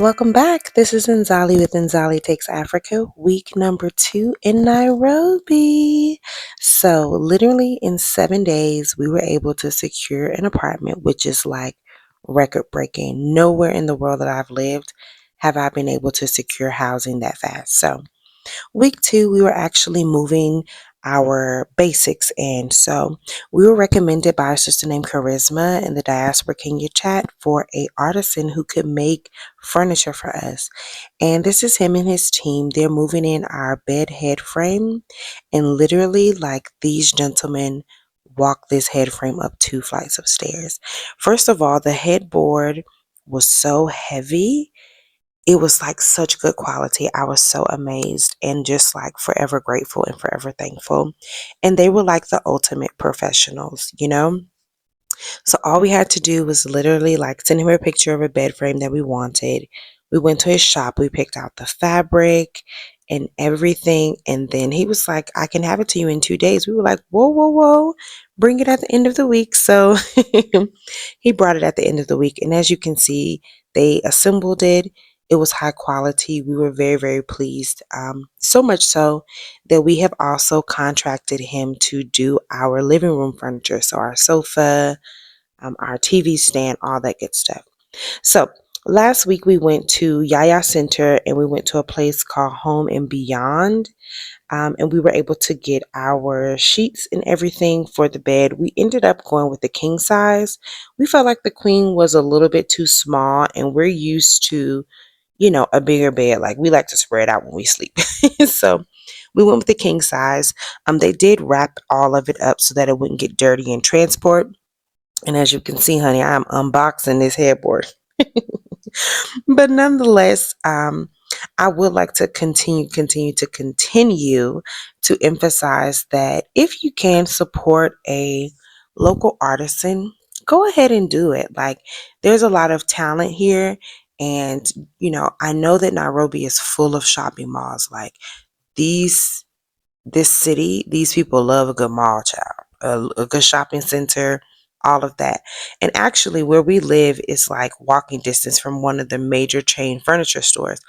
Welcome back. This is Nzali with Nzali Takes Africa, week number 2 in Nairobi. So, literally in 7 days, we were able to secure an apartment, which is like record breaking. Nowhere in the world that I've lived have I been able to secure housing that fast. So, week 2, we were actually moving our basics in. So we were recommended by a sister named Charisma in the Diaspora Kenya chat for a artisan who could make furniture for us. And this is him and his team. They're moving in our bed head frame, and literally like these gentlemen walk this head frame up 2 flights of stairs. First of all, the headboard was so heavy, it was like such good quality. I was so amazed and just like forever grateful and forever thankful. And they were like the ultimate professionals. So all we had to do was literally like send him a picture of a bed frame that we wanted. We went to his shop, we picked out the fabric and everything. And then he was like, I can have it to you in 2 days. We were like, whoa, whoa, whoa, bring it at the end of the week. So he brought it at the end of the week. And as you can see, they assembled it. It was high quality. We were very, very pleased. So much so that we have also contracted him to do our living room furniture. So our sofa, our TV stand, all that good stuff. So last week we went to Yaya Center and we went to a place called Home and Beyond. And we were able to get our sheets and everything for the bed. We ended up going with the king size. We felt like the queen was a little bit too small, and we're used to, a bigger bed. Like we like to spread out when we sleep. So we went with the king size. They did wrap all of it up so that it wouldn't get dirty in transport. And as you can see, honey, I'm unboxing this headboard. But nonetheless, I would like to continue to emphasize that if you can support a local artisan, go ahead and do it. Like, there's a lot of talent here. And, I know that Nairobi is full of shopping malls. Like, these this city, these people love a good mall, child, a good shopping center, all of that. And actually, where we live is like walking distance from one of the major chain furniture stores.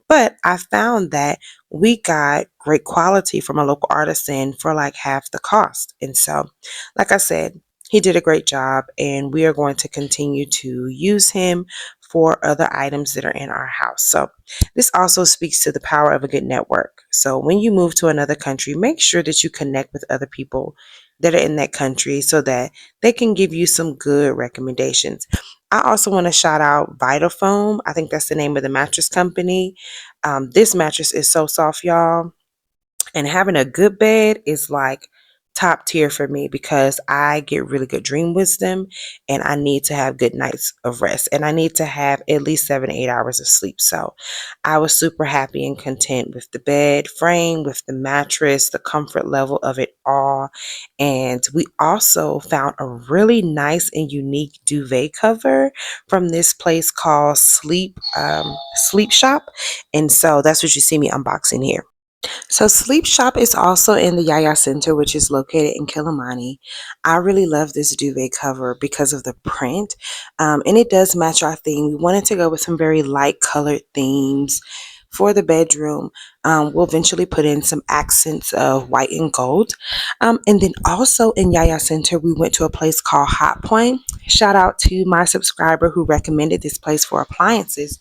But I found that we got great quality from a local artisan for like half the cost. And so, like I said, he did a great job, and we are going to continue to use him for other items that are in our house. So, this also speaks to the power of a good network. So when you move to another country, make sure that you connect with other people that are in that country so that they can give you some good recommendations. I also want to shout out Vitafoam. I think that's the name of the mattress company. This mattress is so soft, y'all. And having a good bed is like top tier for me because I get really good dream wisdom, and I need to have good nights of rest, and I need to have at least 7 to 8 hours of sleep. So I was super happy and content with the bed frame, with the mattress, the comfort level of it all. And we also found a really nice and unique duvet cover from this place called Sleep Shop. And so that's what you see me unboxing here. So Sleep Shop is also in the Yaya Center, which is located in Kilimani. I really love this duvet cover because of the print, and it does match our theme. We wanted to go with some very light colored themes for the bedroom. We'll eventually put in some accents of white and gold. And then also in Yaya Center, we went to a place called Hot Point. Shout out to my subscriber who recommended this place for appliances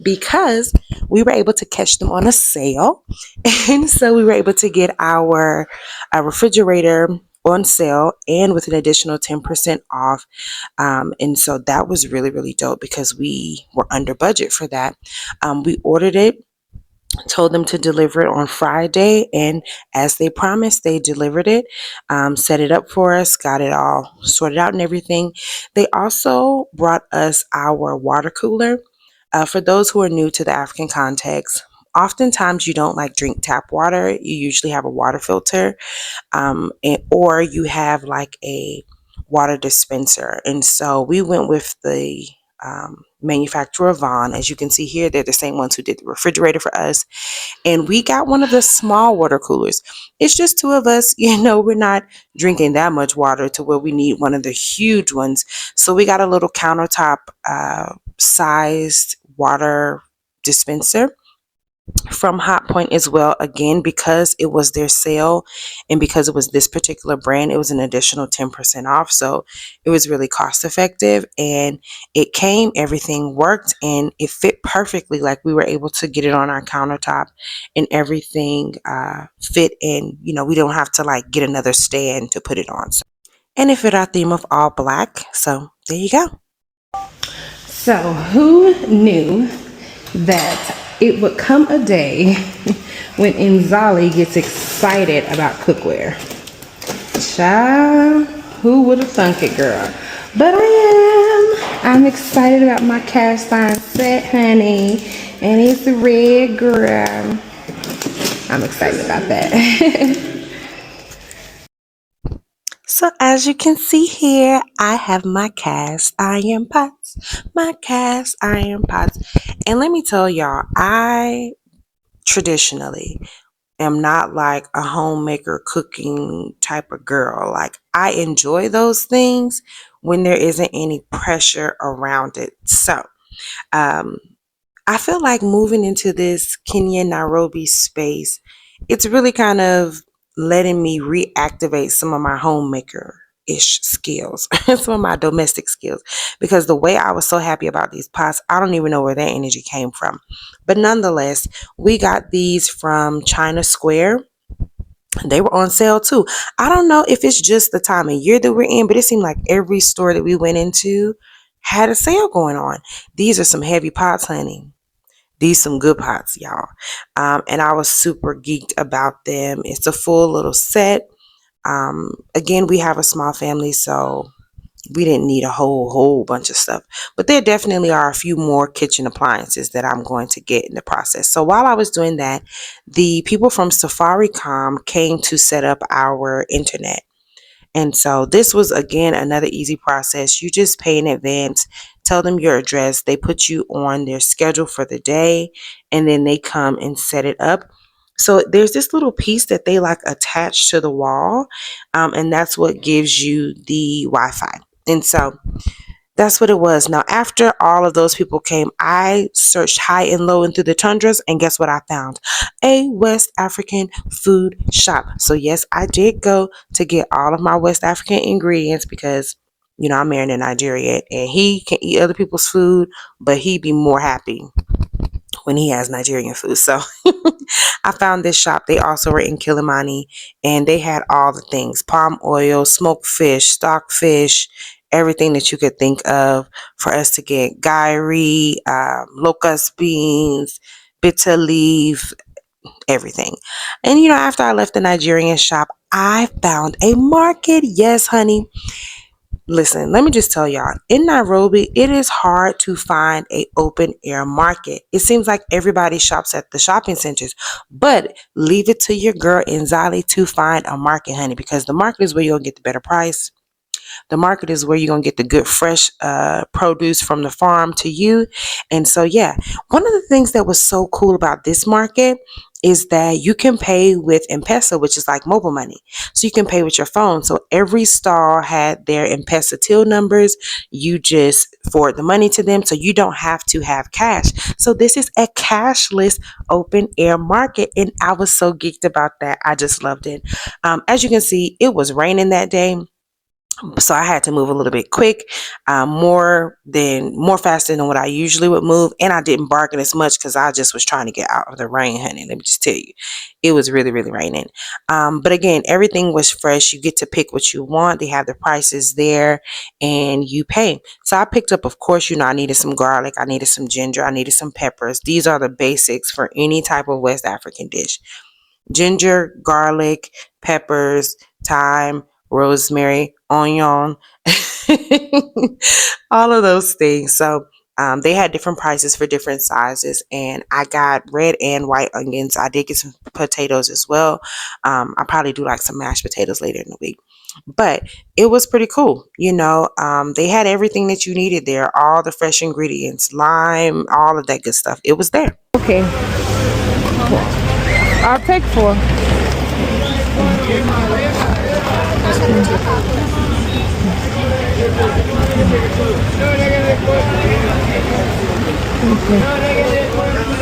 because we were able to catch them on a sale. And so we were able to get our refrigerator on sale and with an additional 10% off. And so that was really, really dope because we were under budget for that. We ordered it, told them to deliver it on Friday, and as they promised, they delivered it, set it up for us, got it all sorted out and everything. They also brought us our water cooler. For those who are new to the African context, oftentimes you don't like drink tap water. You usually have a water filter, or you have like a water dispenser. And so we went with the manufacturer Vaughn. As you can see here, they're the same ones who did the refrigerator for us. And we got one of the small water coolers. It's just two of us, we're not drinking that much water to where we need one of the huge ones. So we got a little countertop sized water dispenser from Hot Point as well. Again, because it was their sale and because it was this particular brand, it was an additional 10% off. So it was really cost effective, and it came, everything worked, and it fit perfectly. Like, we were able to get it on our countertop and everything fit in. We don't have to like get another stand to put it on. So, and it fit our theme of all black. So there you go. So who knew that it would come a day when Inzali gets excited about cookware? Child, who would have thunk it, girl? But I am. I'm excited about my cast iron set, honey. And it's red, girl. I'm excited about that. So as you can see here, I have my cast iron pots, And let me tell y'all, I traditionally am not like a homemaker cooking type of girl. Like, I enjoy those things when there isn't any pressure around it. So, um, I feel like moving into this Kenya, Nairobi space, it's really kind of letting me reactivate some of my homemaker-ish skills, some of my domestic skills, because the way I was so happy about these pots, I don't even know where that energy came from. But nonetheless, we got these from China Square. They were on sale too. I don't know if it's just the time of year that we're in, but it seemed like every store that we went into had a sale going on. These are some heavy pots, honey. These some good pots, y'all. And I was super geeked about them. It's a full little set. Again, we have a small family, so we didn't need a whole bunch of stuff. But there definitely are a few more kitchen appliances that I'm going to get in the process. So while I was doing that, the people from Safaricom came to set up our internet. And so this was, again, another easy process. You just pay in advance, tell them your address, they put you on their schedule for the day, and then they come and set it up. So there's this little piece that they like attach to the wall, and that's what gives you the Wi-Fi. And so that's what it was. Now, after all of those people came, I searched high and low and through the tundras, and guess what I found? A West African food shop. So yes, I did go to get all of my West African ingredients because, I'm married in Nigeria, and he can eat other people's food, but he'd be more happy when he has Nigerian food. So I found this shop. They also were in Kilimani, and they had all the things: palm oil, smoked fish, stock fish, everything that you could think of for us to get. Gyree, locust beans, bitter leaf, everything. And after I left the Nigerian shop, I found a market. Yes, honey. Listen, let me just tell y'all, in Nairobi, it is hard to find a open air market. It seems like everybody shops at the shopping centers, but leave it to your girl Inzali to find a market, honey, because the market is where you'll get the better price. The market is where you're going to get the good fresh produce from the farm to you. And so, yeah, one of the things that was so cool about this market is that you can pay with M-Pesa, which is like mobile money. So you can pay with your phone. So every stall had their M-Pesa till numbers. You just forward the money to them, so you don't have to have cash. So this is a cashless open air market, and I was so geeked about that. I just loved it. As you can see, it was raining that day. So I had to move a little bit quick, more faster than what I usually would move. And I didn't bargain as much because I just was trying to get out of the rain, honey. Let me just tell you, it was really, really raining. But again, everything was fresh. You get to pick what you want. They have the prices there and you pay. So I picked up, of course, I needed some garlic. I needed some ginger. I needed some peppers. These are the basics for any type of West African dish: ginger, garlic, peppers, thyme, rosemary, onion, all of those things. So they had different prices for different sizes, and I got red and white onions. I did get some potatoes as well. I'll probably do like some mashed potatoes later in the week. But it was pretty cool. They had everything that you needed there, all the fresh ingredients, lime, all of that good stuff. It was there. Okay, I'll take 4. Okay.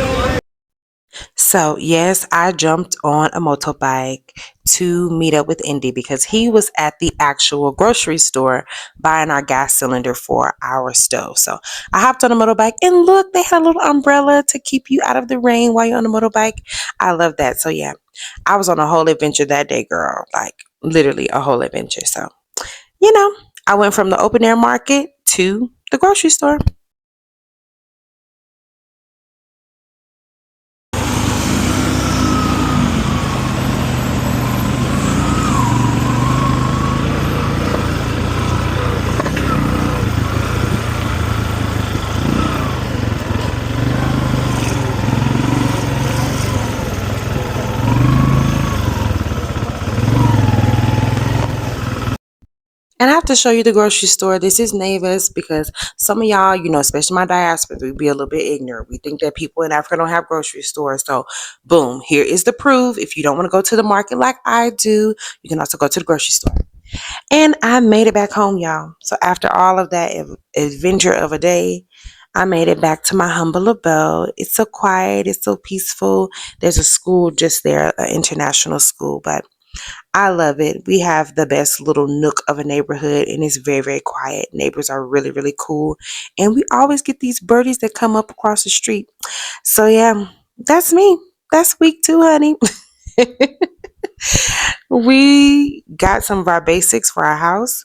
So, yes, I jumped on a motorbike to meet up with Indy because he was at the actual grocery store buying our gas cylinder for our stove. So, I hopped on a motorbike and look, they had a little umbrella to keep you out of the rain while you're on the motorbike. I love that. So, yeah, I was on a whole adventure that day, girl. Like, literally a whole adventure. So, you know, I went from the open air market to the grocery store. And I have to show you the grocery store. This is Navis because some of y'all, especially my diaspora, we be a little bit ignorant. We think that people in Africa don't have grocery stores. So, boom, here is the proof. If you don't want to go to the market like I do, you can also go to the grocery store. And I made it back home, y'all. So, after all of that adventure of a day, I made it back to my humble abode. It's so quiet, it's so peaceful. There's a school just there, an international school, but I love it. We have the best little nook of a neighborhood and it's very, very quiet. Neighbors are really, really cool. And we always get these birdies that come up across the street. So, yeah, that's me. That's week 2, honey. We got some of our basics for our house,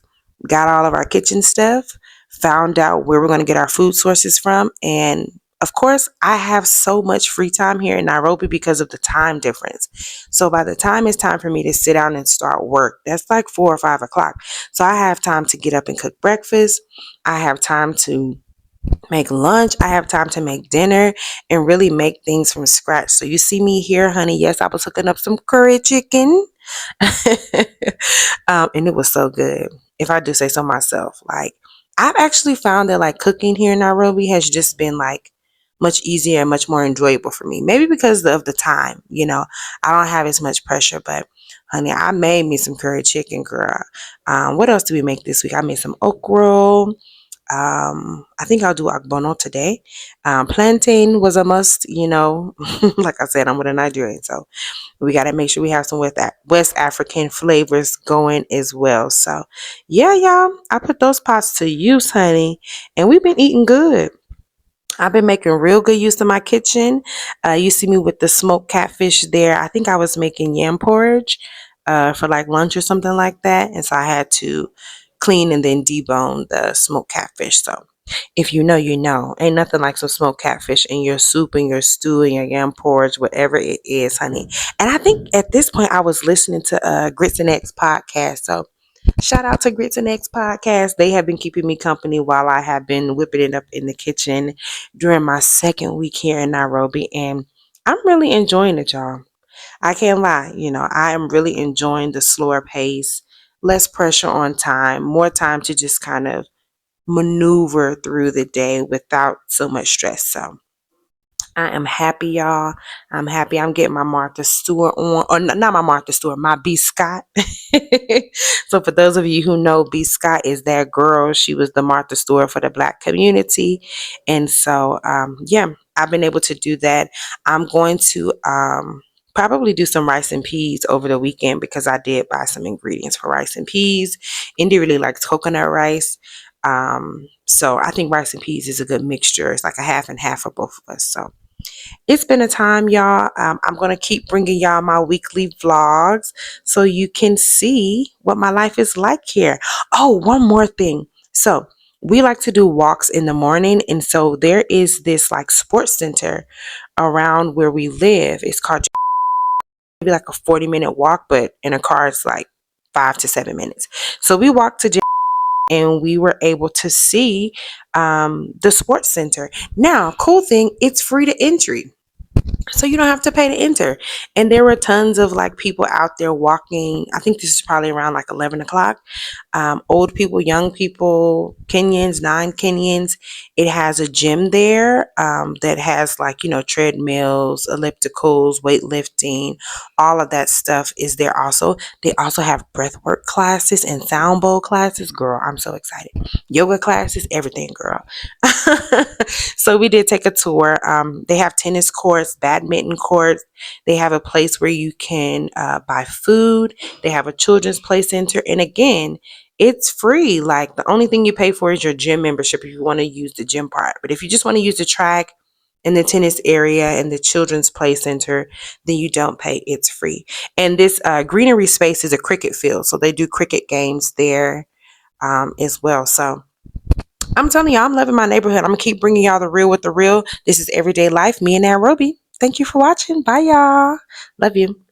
got all of our kitchen stuff, found out where we're going to get our food sources from. And of course, I have so much free time here in Nairobi because of the time difference. So by the time it's time for me to sit down and start work, that's like 4 or 5 o'clock. So I have time to get up and cook breakfast. I have time to make lunch. I have time to make dinner and really make things from scratch. So you see me here, honey. Yes, I was hooking up some curry chicken. And it was so good. If I do say so myself, like I've actually found that like cooking here in Nairobi has just been like much easier and much more enjoyable for me. Maybe because of the time, I don't have as much pressure. But honey, I made me some curry chicken, girl. What else do we make this week? I made some okra. I think I'll do agbono today. Plantain was a must, like I said, I'm with a Nigerian, so we got to make sure we have some West African flavors going as well. So, yeah, y'all, I put those pots to use, honey, and we've been eating good. I've been making real good use of my kitchen. You see me with the smoked catfish there. I think I was making yam porridge for like lunch or something like that. And so I had to clean and then debone the smoked catfish. So if you know, you know. Ain't nothing like some smoked catfish in your soup, in your stew, in your yam porridge, whatever it is, honey. And I think at this point I was listening to Grits and X podcast. So shout out to Grits and X podcast. They have been keeping me company while I have been whipping it up in the kitchen during my second week here in Nairobi. And I'm really enjoying it, y'all. I can't lie. I am really enjoying the slower pace, less pressure on time, more time to just kind of maneuver through the day without so much stress. So I am happy, y'all. I'm happy I'm getting my Martha Stewart on, or not my Martha Stewart, my B. Scott. So, for those of you who know, B. Scott is that girl. She was the Martha Stewart for the Black community. And so, yeah, I've been able to do that. I'm going to probably do some rice and peas over the weekend because I did buy some ingredients for rice and peas. Indy really likes coconut rice. So I think rice and peas is a good mixture. It's like a half and half for both of us. So it's been a time, y'all. I'm going to keep bringing y'all my weekly vlogs so you can see what my life is like here. Oh, one more thing. So we like to do walks in the morning. And so there is this like sports center around where we live. It's called maybe like a 40-minute walk, but in a car, it's like 5 to 7 minutes. So we walked to and we were able to see the sports center. Now, cool thing, it's free to entry. So you don't have to pay to enter. And there were tons of like people out there walking. I think this is probably around like 11 o'clock. old people, young people, Kenyans, non-Kenyans. It has a gym there that has like, treadmills, ellipticals, weightlifting, all of that stuff is there also. They also have breathwork classes and sound bowl classes. Girl, I'm so excited. Yoga classes, everything, girl. So we did take a tour. They have tennis courts, badminton courts. They have a place where you can buy food. They have a children's play center. And again, it's free. Like the only thing you pay for is your gym membership if you want to use the gym part. But if you just want to use the track and the tennis area and the children's play center, then you don't pay. It's free. And this greenery space is a cricket field. So they do cricket games there as well. So I'm telling you, I'm loving my neighborhood. I'm going to keep bringing y'all the real with the real. This is Everyday Life, me in Nairobi. Thank you for watching. Bye, y'all. Love you.